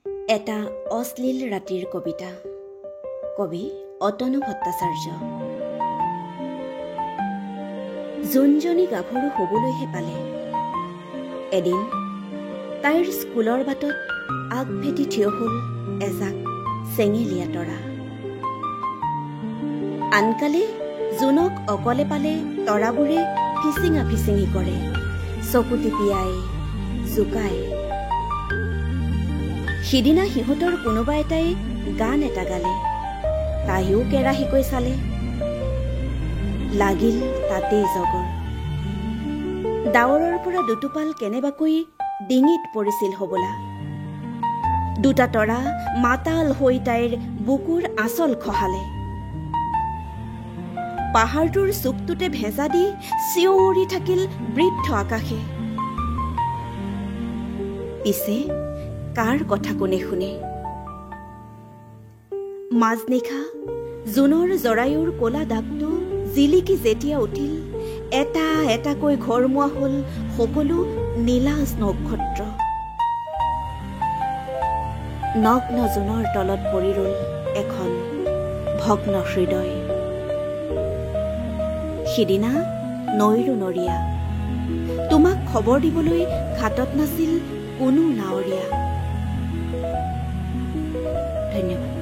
এটা অশ্লীল ৰাতিৰ কবিতা। কবি অতনু ভট্টাচাৰ্য। যোনজনী গাভৰু হ'বলৈহে পালে, এদিন তাইৰ স্কুলৰ বাটত আগভেটি থিয় হ'ল এজাক চেঙেলীয়া তৰা। আনকালে জোনক অকলে পালে তৰাবোৰে ফিচিঙা ফিচিঙি কৰে, চকু টিপিয়াই জোকাই। সিদিনা সিহঁতৰ কোনোবা এটাই গান এটা গালে, তাইও কেৰাহীকৈ চালে, লাগিল তাতেই জগৰ। ডাৱৰৰ পৰা দুটোপাল কেনেবাকৈ ডিঙিত পৰিছিল হবলা। দুটা তৰা মাতাল হৈ তাইৰ বুকুৰ আঁচল খহালে। পাহাৰটোৰ চুকটোতে ভেজা দি চিঞৰি থাকিল বৃদ্ধ আকাশে। পিছে কাৰ কথা কোনে শুনে? মাজনিশা জোনৰ জৰায়ুৰ কলা দাগটো জিলিকি যেতিয়া উঠিল, এটা এটাকৈ ঘৰমুৱা হ'ল সকলো নীলাজ নক্ষত্ৰ। নগ্ন জোনৰ তলত পৰি ৰ'ল এখন ভগ্ন হৃদয়। সিদিনা নৈৰো নৰীয়া, তোমাক খবৰ দিবলৈ ঘাটত নাছিল কোনো নাৱৰীয়া। ধন্যবাদ।